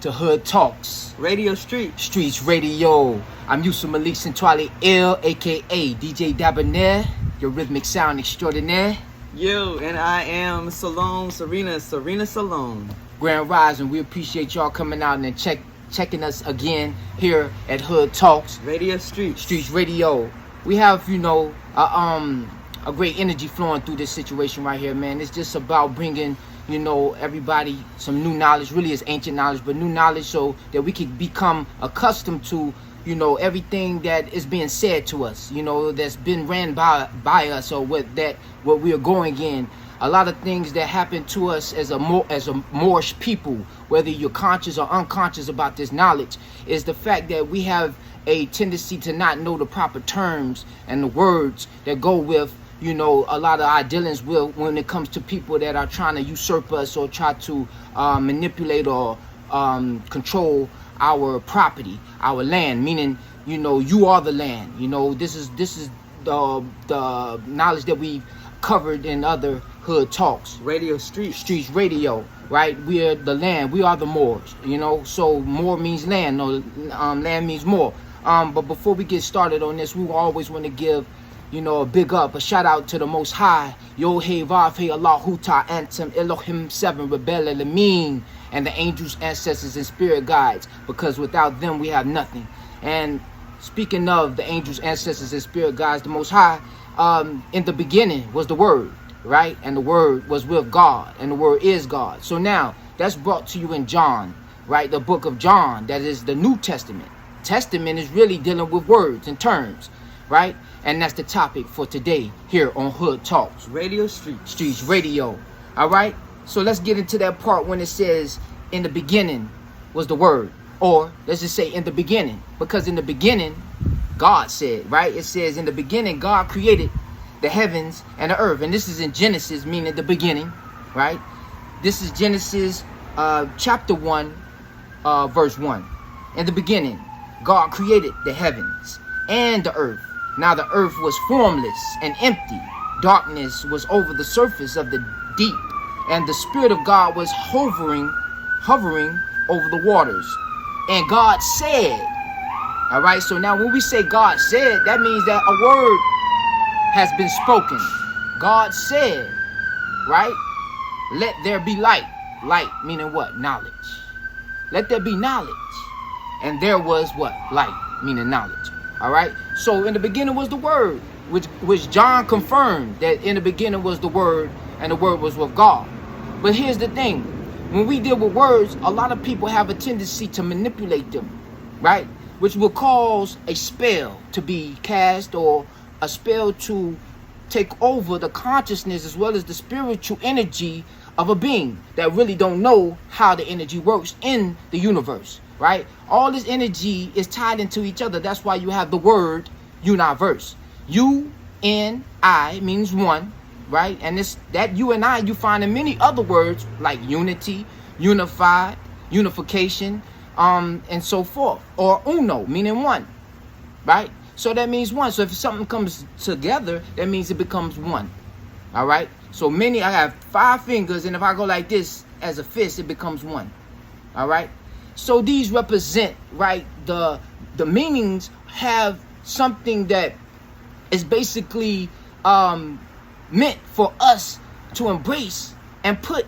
to Hood Talks. Radio Streetz Radio. I'm Yusuf Malik Centrale Ill, aka DJ Dabonair, your rhythmic sound extraordinaire. Yo, and I am Serena Salone. Grand Rising, we appreciate y'all coming out and checking us again here at Hood Talks. Radio Streetz Radio. We have, a great energy flowing through this situation right here, man. It's just about bringing, everybody some new knowledge. Really, it's ancient knowledge, but new knowledge so that we can become accustomed to, everything that is being said to us, that's been ran by us, or what we are going in. A lot of things that happen to us as a Moorish people, whether you're conscious or unconscious about this knowledge, is the fact that we have a tendency to not know the proper terms and the words that go with, a lot of our dealings when it comes to people that are trying to usurp us or try to manipulate or control our property, our land, meaning, you are the land. This is the knowledge that we've covered in other Hood Talks. Radio Streetz Radio, right? We are the land. We are the Moors, so Moor means land. No, land means more. But before we get started on this, we always want to give, a big up, a shout out to the Most High. Yo hey Vav hey Allah Huta Antum Elohim 7 Rebel Elameen, and the angels, ancestors, and spirit guides, because without them we have nothing. And speaking of the angels, ancestors, and spirit guides, the Most High, in the beginning was the Word, right? And the Word was with God, and the Word is God. So now that's brought to you in John, right? The book of John, that is the New Testament. Testament is really dealing with words and terms, right? And that's the topic for today here on Hood Talks. Radio Streetz Radio. All right? So let's get into that part when it says, in the beginning was the Word. Or let's just say in the beginning. Because in the beginning, God said, right? It says in the beginning, God created the heavens and the earth. And this is in Genesis, meaning the beginning, right? This is Genesis chapter 1, verse 1. In the beginning, God created the heavens and the earth. Now the earth was formless and empty. Darkness was over the surface of the deep, and the Spirit of God was hovering over the waters. And God said, all right, so now when we say God said, that means that a word has been spoken. God said, right? Let there be light. Light meaning what? Knowledge. Let there be knowledge. And there was what? Light, meaning knowledge. All right. So in the beginning was the Word, which John confirmed that in the beginning was the Word, and the Word was with God. But here's the thing. When we deal with words, a lot of people have a tendency to manipulate them, right? Which will cause a spell to be cast, or a spell to take over the consciousness as well as the spiritual energy of a being that really don't know how the energy works in the universe, right? All this energy is tied into each other. That's why you have the word universe. U N I means one, right? And this that you and I you find in many other words like unity, unified, unification, and so forth. Or uno meaning one, right? So that means one. So if something comes together, that means it becomes one. All right. So I have 5 fingers, and if I go like this as a fist, it becomes one. All right. So these represent, right, the meanings have something that is basically meant for us to embrace and put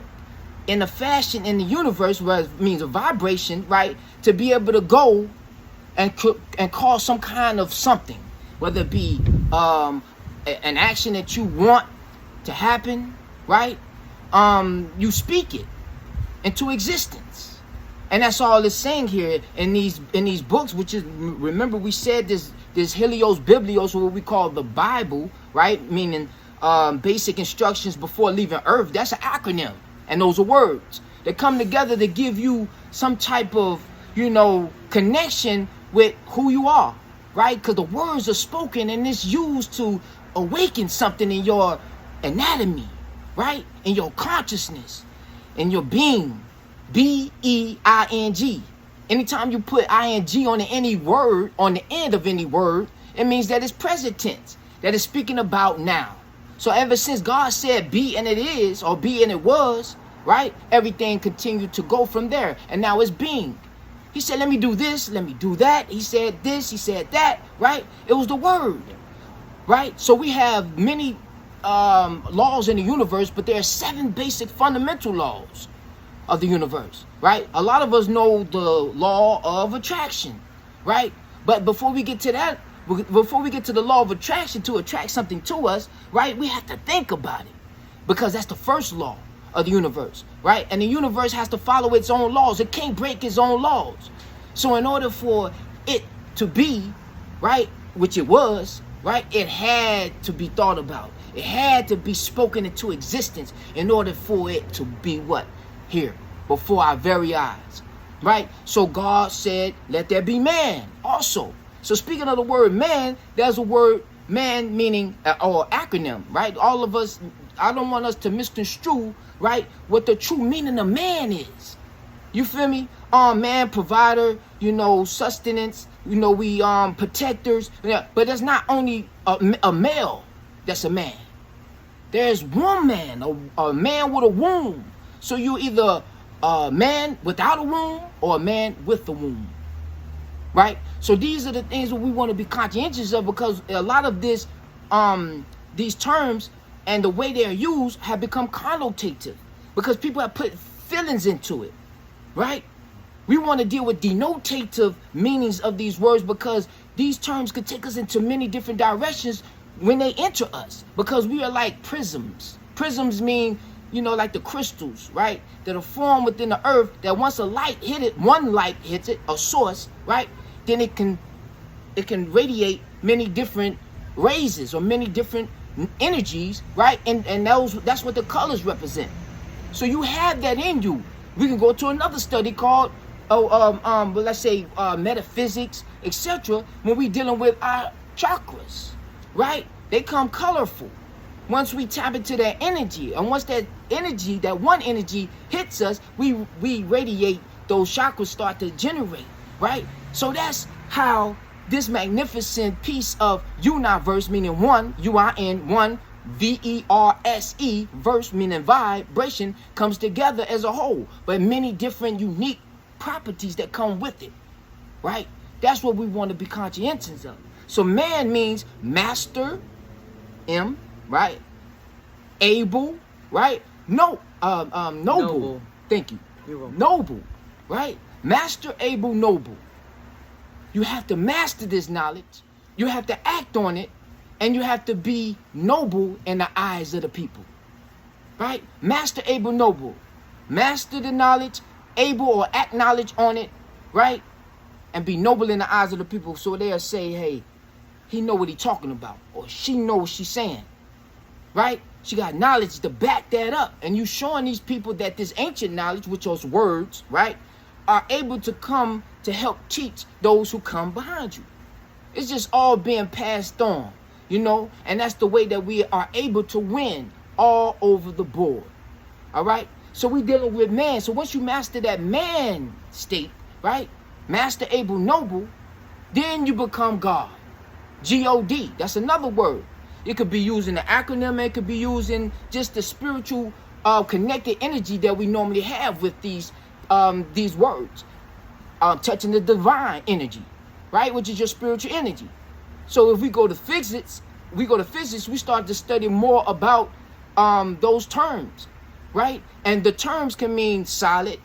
in a fashion in the universe, where it means a vibration, right, to be able to go and cause some kind of something, whether it be an action that you want to happen, right? You speak it into existence. And that's all it's saying here in these books, which is, remember we said this Helios Biblios, what we call the Bible, right? Meaning basic instructions before leaving Earth. That's an acronym, and those are words that come together to give you some type of, connection with who you are, right? Because the words are spoken, and it's used to awaken something in your anatomy, right? In your consciousness, in your being. B-E-I-N-G. Anytime you put ing on any word, on the end of any word, it means that it's present tense, that it's speaking about now. So ever since God said be and it is, or be and it was, right? Everything continued to go from there. And now it's being. He said, let me do this, let me do that. He said this, he said that, right? It was the word, right? So we have many laws in the universe, but there are 7 basic fundamental laws of the universe, right? A lot of us know the law of attraction, right? But before we get to that, before we get to the law of attraction to attract something to us, right, we have to think about it, because that's the first law of the universe, right? And the universe has to follow its own laws. It can't break its own laws. So in order for it to be, right, which it was, right, it had to be thought about. It had to be spoken into existence in order for it to be what? Here, before our very eyes, right? So God said, let there be man also. So speaking of the word man, there's a word man meaning, or acronym, right? All of us, I don't want us to misconstrue, right, what the true meaning of man is. You feel me? Man, provider, sustenance, we protectors. But there's not only a male that's a man. There's one man, a man with a womb. So you're either a man without a womb or a man with a womb, right? So these are the things that we want to be conscientious of, because a lot of this, these terms and the way they're used have become connotative, because people have put feelings into it, right? We want to deal with denotative meanings of these words, because these terms could take us into many different directions when they enter us, because we are like prisms. Prisms mean, like the crystals, right, that are formed within the earth, that once one light hits it, a source, right, then it can radiate many different raises or many different energies, right? And that's what the colors represent. So you have that in you. We can go to another study called let's say metaphysics, etc. When we dealing with our chakras, right? They come colorful once we tap into that energy, and once that energy, that one energy hits us, we radiate. Those chakras start to generate, right? So that's how this magnificent piece of universe, meaning one, U-I-N, one, V-E-R-S-E, verse meaning vibration, comes together as a whole, but many different unique properties that come with it, right? That's what we want to be conscientious of. So man means master, M, right? Able, right? No, noble. Thank you. Noble, right? Master, able, noble. You have to master this knowledge. You have to act on it. And you have to be noble in the eyes of the people, right? Master, able, noble. Master the knowledge, able or act knowledge on it, right? And be noble in the eyes of the people, so they'll say, hey, he know what he talking about, or she know what she's saying, right? She got knowledge to back that up. And you showing these people that this ancient knowledge, which those words, right, are able to come to help teach those who come behind you. It's just all being passed on. And that's the way that we are able to win all over the board. All right. So we dealing with man. So once you master that man state, right? Master, able, noble, then you become God. G-O-D. That's another word. It could be used in the acronym. It could be used in just the spiritual connected energy that we normally have with these words. Touching the divine energy, right? Which is your spiritual energy. So if we go to physics, we start to study more about those terms, right? And the terms can mean solid,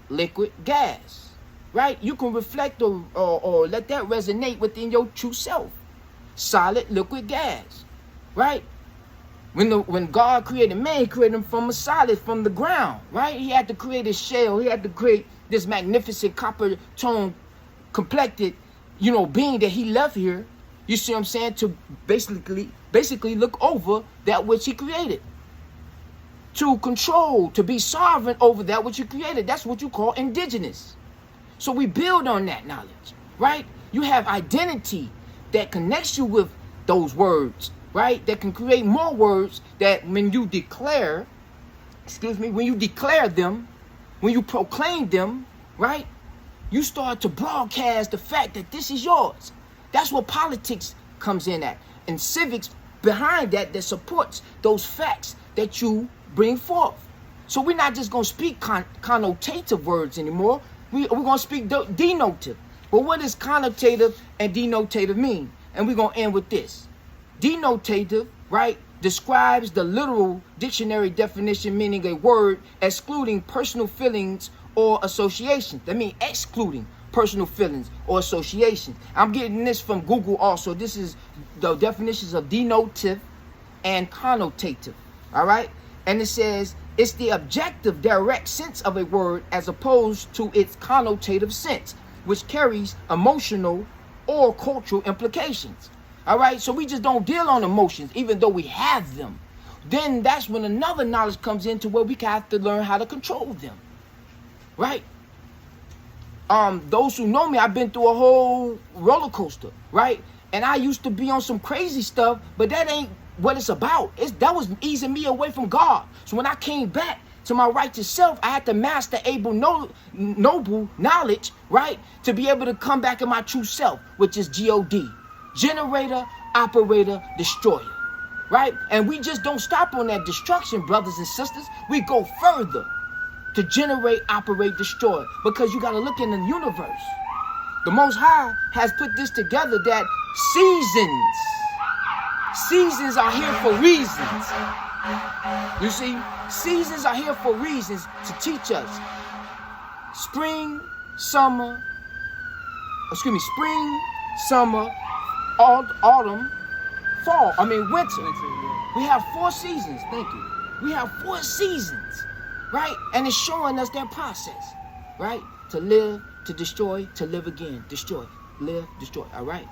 liquid, gas, right? You can reflect or let that resonate within your true self. Solid, liquid, gas, right? When God created man, he created him from a solid, from the ground, right? He had to create a shell. He had to create this magnificent copper tone complected, being that he left here. You see what I'm saying? To basically look over that which he created. To control, to be sovereign over that which you created. That's what you call indigenous. So we build on that knowledge, right? You have identity that connects you with those words, right? That can create more words that when you declare them, when you proclaim them, right? You start to broadcast the fact that this is yours. That's what politics comes in at. And civics behind that supports those facts that you bring forth. So we're not just going to speak connotative words anymore. We're going to speak denotative. But what does connotative and denotative mean? And we're going to end with this. Denotative, right, describes the literal dictionary definition, meaning a word excluding personal feelings or associations. That means excluding personal feelings or associations. I'm getting this from Google also. This is the definitions of denotative and connotative. All right? And it says it's the objective direct sense of a word as opposed to its connotative sense, which carries emotional or cultural implications. All right? So we just don't deal on emotions, even though we have them. Then that's when another knowledge comes into where we have to learn how to control them. Right? Those who know me, I've been through a whole roller coaster, right? And I used to be on some crazy stuff, but that ain't what it's about. That was easing me away from God. So when I came back to my righteous self, I had to master noble knowledge, right? To be able to come back in my true self, which is G-O-D. Generator, operator, destroyer, right? And we just don't stop on that destruction, brothers and sisters. We go further to generate, operate, destroy. Because you got to look in the universe. The Most High has put this together that seasons are here for reasons. You see, seasons are here for reasons to teach us. Spring, summer, autumn, fall. Winter. We have 4 seasons. Thank you. We have 4 seasons. Right? And it's showing us that process, right? To live, to destroy, to live again. Destroy, live, destroy, all right?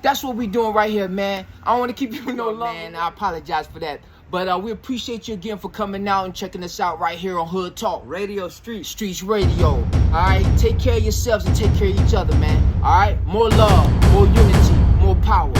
That's what we're doing right here, man. I don't want to keep you no longer. Man, I apologize for that. But we appreciate you again for coming out and checking us out right here on Hood Talk. Radio Streetz Radio. All right? Take care of yourselves and take care of each other, man. All right? More love, more unity, more power.